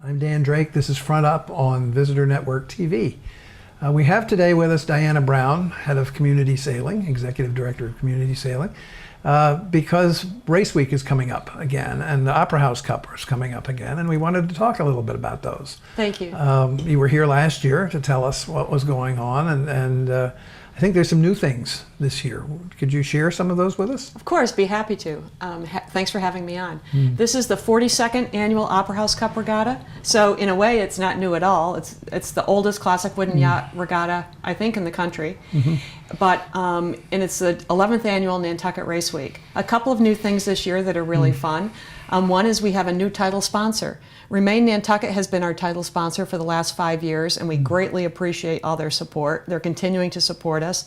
I'm Dan Drake. This is Front Up on Visitor Network TV. We have today with us Diana Brown, Head of Community Sailing, Executive Director of Community Sailing, because Race Week is coming up again and the Opera House Cup is coming up again, and we wanted to talk a little bit about those. Thank you. You were here last year to tell us what was going on, and I think there's some new things this year. Could you share some of those with us? Of course, be happy to. Thanks for having me on. This is the 42nd annual Opera House Cup Regatta. So in a way, it's not new at all. It's the oldest classic wooden yacht regatta, I think, in the country. But and it's the 11th annual Nantucket Race Week. A couple of new things this year that are really fun. One is we have a new title sponsor. Remain Nantucket has been our title sponsor for the last 5 years, and we greatly appreciate all their support. They're continuing to support us,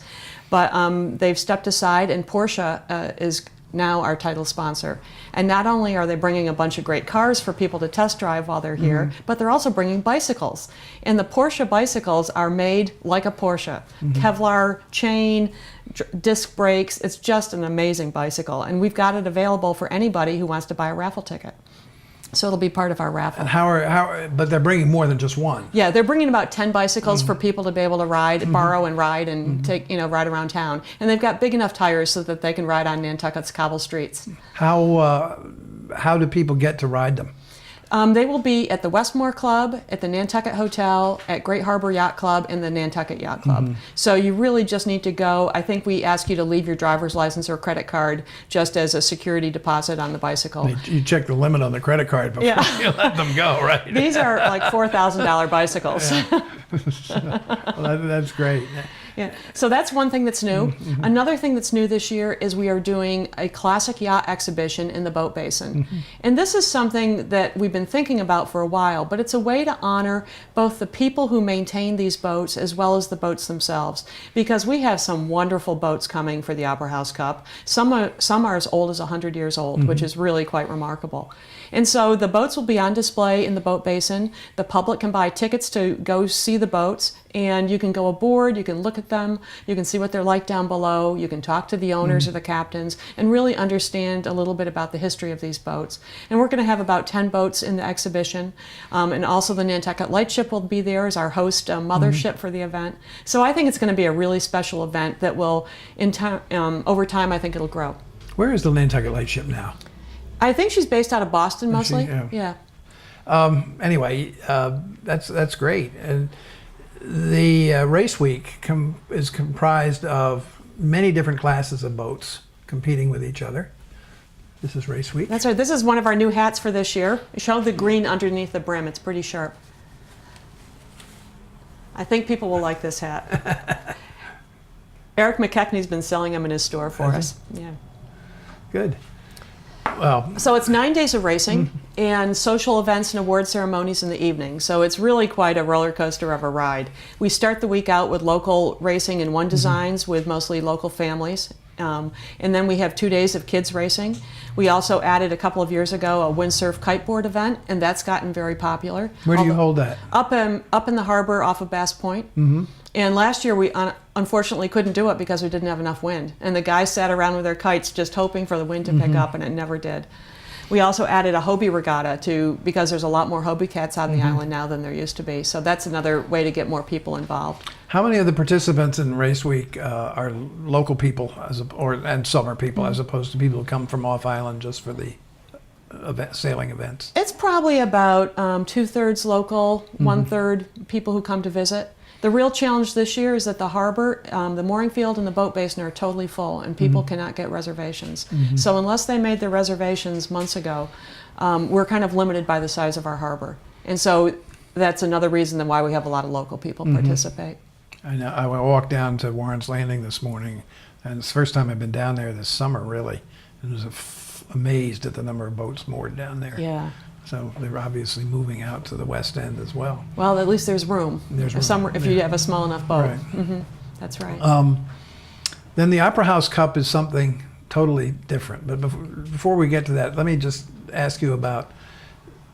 but they've stepped aside, and Porsche is now our title sponsor. And not only are they bringing a bunch of great cars for people to test drive while they're here, but they're also bringing bicycles. And the Porsche bicycles are made like a Porsche. Kevlar chain, disc brakes. It's just an amazing bicycle. And we've got it available for anybody who wants to buy a raffle ticket. So it'll be part of our raffle. And but they're bringing more than just one. Yeah, they're bringing about 10 bicycles for people to be able to ride, borrow and ride, and take, ride around town. And they've got big enough tires so that they can ride on Nantucket's cobble streets. How do people get to ride them? They will be at the Westmore Club, at the Nantucket Hotel, at Great Harbor Yacht Club, and the Nantucket Yacht Club. So you really just need to go. I think we ask you to leave your driver's license or credit card just as a security deposit on the bicycle. You check the limit on the credit card before you let them go, right? These are like $4,000 bicycles. Well, that's great. Yeah. So that's one thing that's new. Another thing that's new this year is we are doing a classic yacht exhibition in the boat basin. And this is something that we've been thinking about for a while, but it's a way to honor both the people who maintain these boats as well as the boats themselves, because we have some wonderful boats coming for the Opera House Cup. Some are as old as 100 years old, which is really quite remarkable. And so the boats will be on display in the boat basin. The public can buy tickets to go see the boats, and you can go aboard, you can look at them, you can see what they're like down below, you can talk to the owners or the captains, and really understand a little bit about the history of these boats. And we're going to have about 10 boats in the exhibition, and also the Nantucket Lightship will be there as our host mothership for the event. So I think it's going to be a really special event that will, over time, I think it'll grow. Where is the Nantucket Lightship now? I think she's based out of Boston mostly. Yeah. Anyway, that's great. And the race week is comprised of many different classes of boats competing with each other. This is race week. That's right. This is one of our new hats for this year. Show the green underneath the brim. It's pretty sharp. I think people will like this hat. Eric McKechnie's been selling them in his store for us. Yeah. Good. Well, so it's 9 days of racing and social events and award ceremonies in the evening. So it's really quite a roller coaster of a ride. We start the week out with local racing and one designs with mostly local families. And then we have 2 days of kids racing. We also added a couple of years ago a windsurf kiteboard event, and that's gotten very popular. Where do you hold that? Up in the harbor off of Bass Point. And last year we unfortunately couldn't do it because we didn't have enough wind. And the guys sat around with their kites just hoping for the wind to pick up, and it never did. We also added a Hobie regatta because there's a lot more Hobie cats on the island now than there used to be. So that's another way to get more people involved. How many of the participants in Race Week are local people and summer people, as opposed to people who come from off island just for the sailing events? It's probably about 2/3 local, 1/3 people who come to visit. The real challenge this year is that the harbor, the mooring field and the boat basin are totally full, and people cannot get reservations. So unless they made their reservations months ago, we're kind of limited by the size of our harbor. And so that's another reason why we have a lot of local people participate. I know. I walked down to Warren's Landing this morning, and it's the first time I've been down there this summer, really. And I was amazed at the number of boats moored down there. Yeah. So they're obviously moving out to the west end as well. Well, at least there's room. If you have a small enough boat. Right. That's right. Then the Opera House Cup is something totally different. But before we get to that, let me just ask you about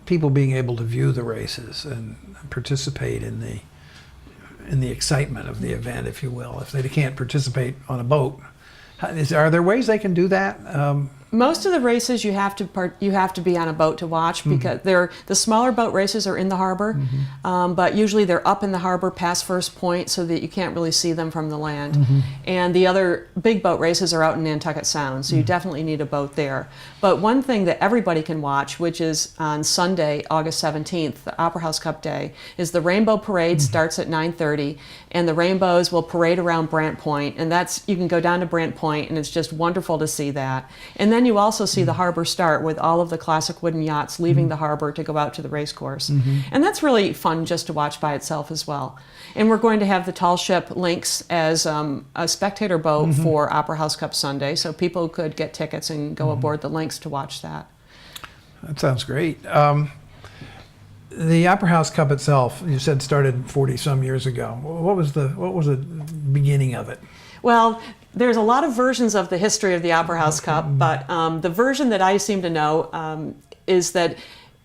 people being able to view the races and participate in the excitement of the event, if you will. If they can't participate on a boat, are there ways they can do that? Most of the races you have to be on a boat to watch, because the smaller boat races are in the harbor, but usually they're up in the harbor past First Point so that you can't really see them from the land. And the other big boat races are out in Nantucket Sound, so you definitely need a boat there. But one thing that everybody can watch, which is on Sunday, August 17th, the Opera House Cup Day, is the Rainbow Parade. Starts at 9:30, and the rainbows will parade around Brant Point, and you can go down to Brant Point, and it's just wonderful to see that. And then you also see the harbor start with all of the classic wooden yachts leaving the harbor to go out to the race course. And that's really fun just to watch by itself as well. And we're going to have the tall ship Lynx as a spectator boat for Opera House Cup Sunday, so people could get tickets and go aboard the Lynx to watch that. That sounds great. The Opera House Cup itself, you said, started 40-some years ago. What was the beginning of it? Well, there's a lot of versions of the history of the Opera House Cup, but the version that I seem to know is that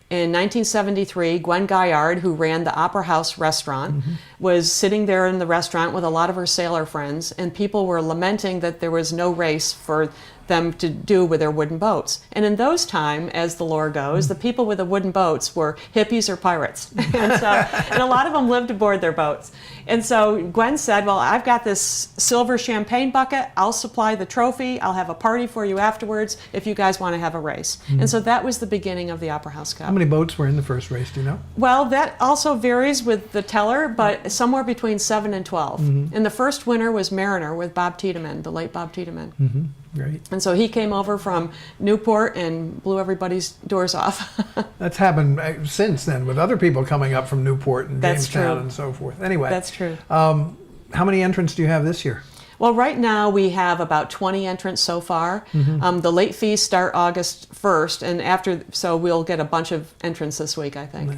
in 1973, Gwen Gaillard, who ran the Opera House restaurant, was sitting there in the restaurant with a lot of her sailor friends, and people were lamenting that there was no race for them to do with their wooden boats. And in those times, as the lore goes, the people with the wooden boats were hippies or pirates. And a lot of them lived aboard their boats. And so Gwen said, well, I've got this silver champagne bucket. I'll supply the trophy. I'll have a party for you afterwards if you guys want to have a race. And so that was the beginning of the Opera House Cup. How many boats were in the first race, do you know? Well, that also varies with the teller, but somewhere between 7 and 12. And the first winner was Mariner with Bob Tiedemann, the late Bob Tiedemann. Great. And so he came over from Newport and blew everybody's doors off. That's happened since then with other people coming up from Newport and That's Jamestown true. and so forth. Anyway. That's true. How many entrants do you have this year? Well, right now we have about 20 entrants so far. The late fees start August 1st, and so we'll get a bunch of entrants this week, I think.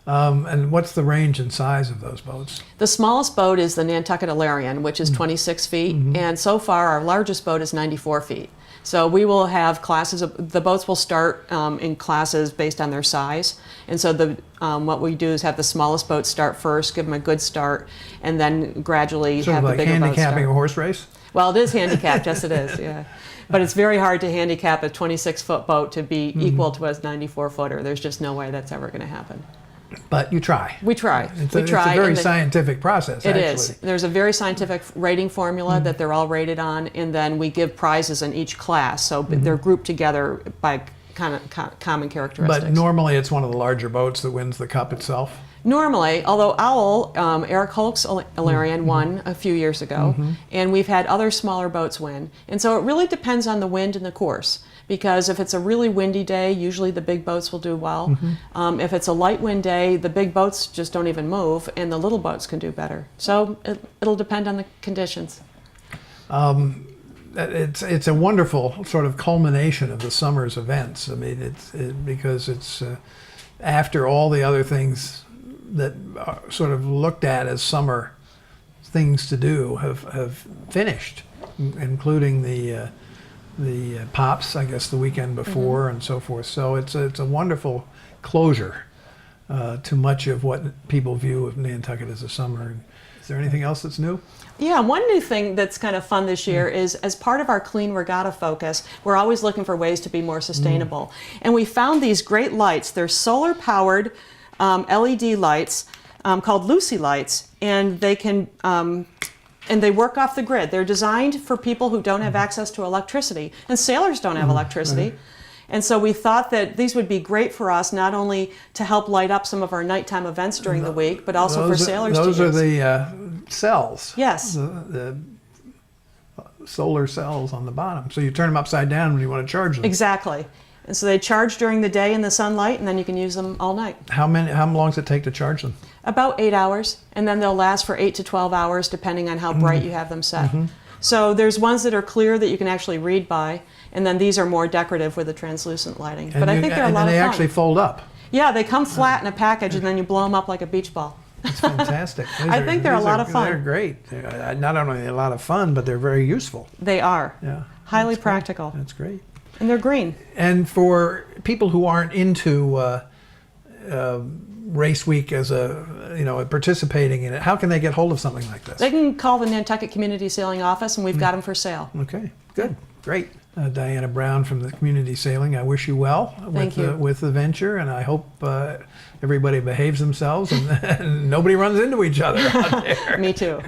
And what's the range and size of those boats? The smallest boat is the Nantucket Illyrian, which is 26 feet, and so far our largest boat is 94 feet. So we will have classes, the boats will start in classes based on their size. And so what we do is have the smallest boats start first, give them a good start, and then gradually Sort have of the like bigger boats handicapping start. a horse race? Well, it is handicapped, yes it is, yeah. But it's very hard to handicap a 26-foot boat to be equal to a 94-footer. There's just no way that's ever going to happen. But you try. We try. It's a very scientific process, It actually. is. There's a very scientific rating formula that they're all rated on, and then we give prizes in each class. So they're grouped together by kind of common characteristics. But normally it's one of the larger boats that wins the cup itself? Normally, although Owl, Eric Holk's Illyrian won a few years ago, and we've had other smaller boats win. And so it really depends on the wind and the course. Because if it's a really windy day, usually the big boats will do well. If it's a light wind day, the big boats just don't even move, and the little boats can do better. So it'll depend on the conditions. It's a wonderful sort of culmination of the summer's events. I mean, because it's after all the other things that are sort of looked at as summer things to do have finished, including the Pops, I guess, the weekend before and so forth. So it's a wonderful closure to much of what people view of Nantucket as a summer. Is there anything else that's new? Yeah, one new thing that's kind of fun this year is, as part of our clean regatta focus, we're always looking for ways to be more sustainable. And we found these great lights. They're solar-powered LED lights called Lucy lights, and they can and they work off the grid. They're designed for people who don't have access to electricity, and sailors don't have electricity. And so we thought that these would be great for us, not only to help light up some of our nighttime events during the week, but also for sailors to use. Those are the cells. Yes. The solar cells on the bottom. So you turn them upside down when you want to charge them. Exactly. And so they charge during the day in the sunlight, and then you can use them all night. How long does it take to charge them? About 8 hours, and then they'll last for 8 to 12 hours, depending on how bright you have them set. So there's ones that are clear that you can actually read by, and then these are more decorative with the translucent lighting. But I think they're a lot of fun. And they actually fold up. Yeah, they come flat in a package, and then you blow them up like a beach ball. That's fantastic. I think they're a lot of fun. They're great. They're not only a lot of fun, but they're very useful. They are. Yeah. Highly practical. That's great. And they're green. And for people who aren't into race week as participating in it, how can they get hold of something like this? They can call the Nantucket Community Sailing Office, and we've got them for sale. Okay, good, great. Diana Brown from the Community Sailing. I wish you well Thank you. With the venture, and I hope everybody behaves themselves and nobody runs into each other out there. Me too.